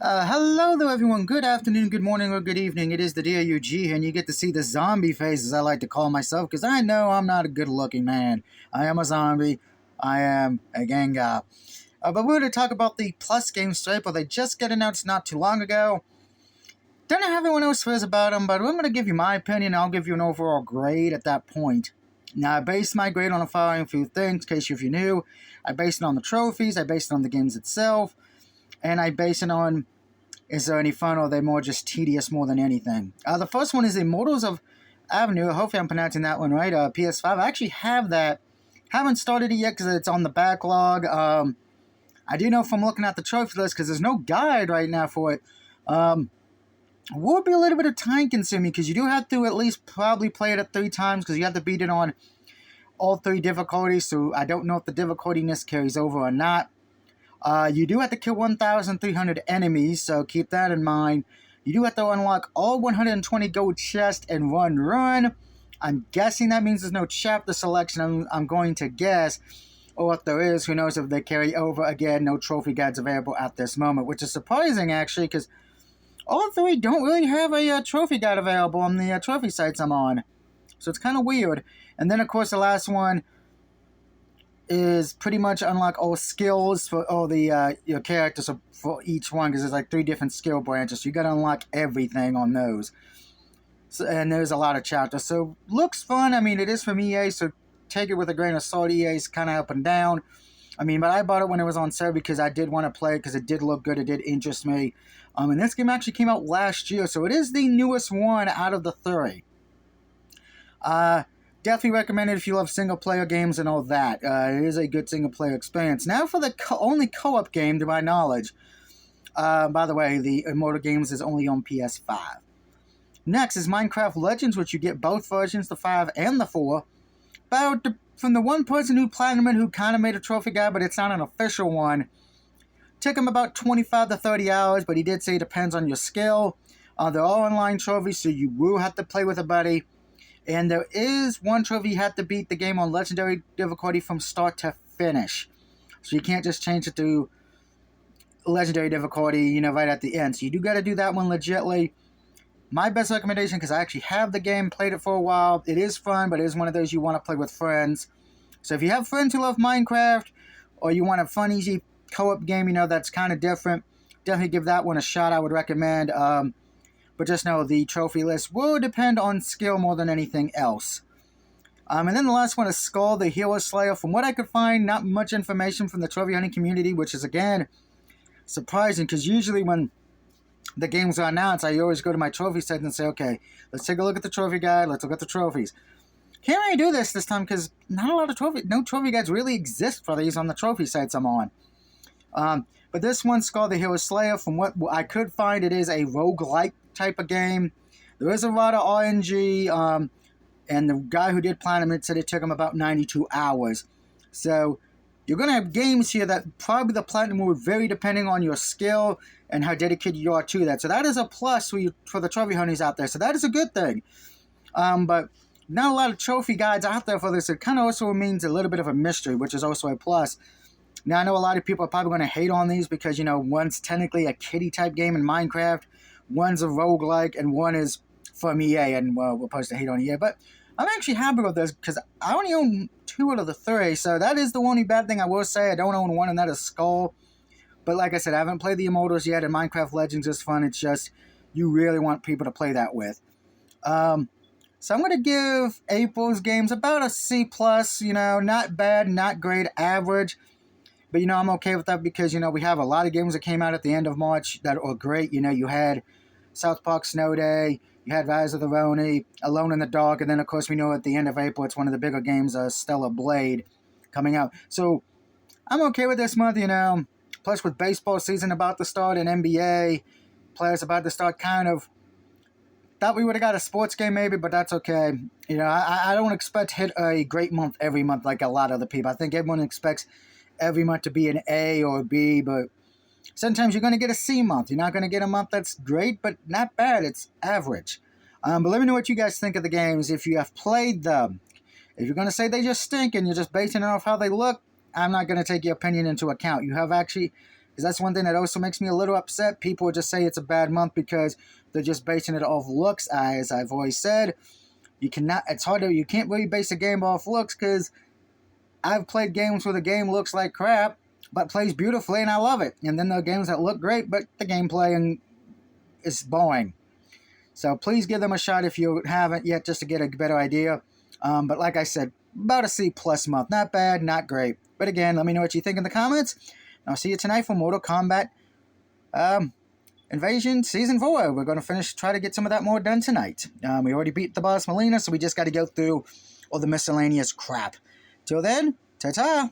Hello there, everyone. Good afternoon, good morning, or good evening. It is the DAUG here, and you get to see the zombie face, as I like to call myself, because I know I'm not a good-looking man. I am a zombie. I am a Gengar. But we're going to talk about the Plus game Stripe, they just got announced not too long ago. Don't know how everyone else feels about them, but I'm going to give you my opinion. I'll give you an overall grade at that point. Now, I based my grade on the following few things, in case you're new. I based it on the trophies, I based it on the games itself, and I based it on, is there any fun, or are they more just tedious more than anything? The first one is Immortals of Avenue. Hopefully I'm pronouncing that one right. PS5. I actually have that. Haven't started it yet because it's on the backlog. I do know from looking at the trophy list, because there's no guide right now for it, will be a little bit of time consuming, because you do have to at least probably play it at 3 times, because you have to beat it on all 3 difficulties, so I don't know if the difficultiness carries over or not. You do have to kill 1,300 enemies, so keep that in mind. You do have to unlock all 120 gold chests in one run. I'm guessing that means there's no chapter selection, I'm going to guess. Or if there is, who knows if they carry over. Again, no trophy guides available at this moment, which is surprising, actually, because all 3 don't really have a trophy guide available on the trophy sites I'm on. So it's kind of weird. And then, of course, the last one is pretty much unlock all skills for all the your characters for each one, because there's like 3 different skill branches. So you got to unlock everything on those. So, and there's a lot of chapters. So looks fun. I mean, it is from EA, so take it with a grain of salt. EA's kind of up and down. I mean, but I bought it when it was on sale because I did want to play it, because it did look good. It did interest me. And this game actually came out last year, so it is the newest one out of the 3. Definitely recommend it if you love single-player games and all that. It is a good single-player experience. Now for the only co-op game, to my knowledge. By the way, the Immortal Games is only on PS5. Next is Minecraft Legends, which you get both versions, the 5 and the 4. From the one person who platinumed, who kind of made a trophy guide, but it's not an official one. Took him about 25 to 30 hours, but he did say it depends on your skill. They're all online trophies, so you will have to play with a buddy. And there is one trophy you have to beat the game on Legendary difficulty from start to finish. So you can't just change it to Legendary difficulty, right at the end. So you do got to do that one legitly. My best recommendation, because I actually have the game, played it for a while. It is fun, but it is one of those you want to play with friends. So if you have friends who love Minecraft, or you want a fun, easy co-op game, that's kind of different, definitely give that one a shot. I would recommend. But just know the trophy list will depend on skill more than anything else. And then the last one is Skull, the Hero Slayer. From what I could find, not much information from the trophy hunting community, which is, again, surprising, because usually when the games are announced, I always go to my trophy set and say, okay, let's take a look at the trophy guide, let's look at the trophies. Can't really do this time, because no trophy guides really exist for these on the trophy sites I'm on. But this one's called the Hero Slayer. From what I could find, it is a roguelike type of game. There is a lot of RNG, and the guy who did Platinum it said it took him about 92 hours. So you're going to have games here that probably the Platinum will vary depending on your skill and how dedicated you are to that. So that is a plus for the trophy hunters out there. So that is a good thing. But not a lot of trophy guides out there for this. It kind of also means a little bit of a mystery, which is also a plus. Now, I know a lot of people are probably going to hate on these because, one's technically a kiddie-type game in Minecraft, one's a roguelike, and one is from EA, and, we're supposed to hate on EA. But I'm actually happy with this because I only own 2 out of the 3, so that is the only bad thing I will say. I don't own one, and that is Skull. But like I said, I haven't played the Immortals yet, and Minecraft Legends is fun. It's just you really want people to play that with. So I'm going to give April's games about a C+, not bad, not great, average. But, I'm okay with that because, we have a lot of games that came out at the end of March that were great. You had South Park Snow Day, you had Rise of the Ronin, Alone in the Dark, and then, of course, we know at the end of April, it's one of the bigger games, Stellar Blade, coming out. So I'm okay with this month, Plus, with baseball season about to start and NBA players about to start, kind of thought we would have got a sports game maybe, but that's okay. I don't expect to hit a great month every month like a lot of other people. I think everyone expects every month to be an A or a B, but sometimes you're going to get a C month. You're not going to get a month that's great, but not bad. It's average. But let me know what you guys think of the games if you have played them. If you're going to say they just stink and you're just basing it off how they look, I'm not going to take your opinion into account. You have actually Because that's one thing that also makes me a little upset. People just say it's a bad month because they're just basing it off looks. As I've always said, you can't really base a game off looks, because I've played games where the game looks like crap, but plays beautifully, and I love it. And then there are games that look great, but the gameplay is boring. So please give them a shot if you haven't yet, just to get a better idea. But like I said, about a C+ month. Not bad, not great. But again, let me know what you think in the comments. I'll see you tonight for Mortal Kombat Invasion Season 4. We're going to try to get some of that more done tonight. We already beat the boss Mileena, so we just got to go through all the miscellaneous crap. Till then, ta-ta!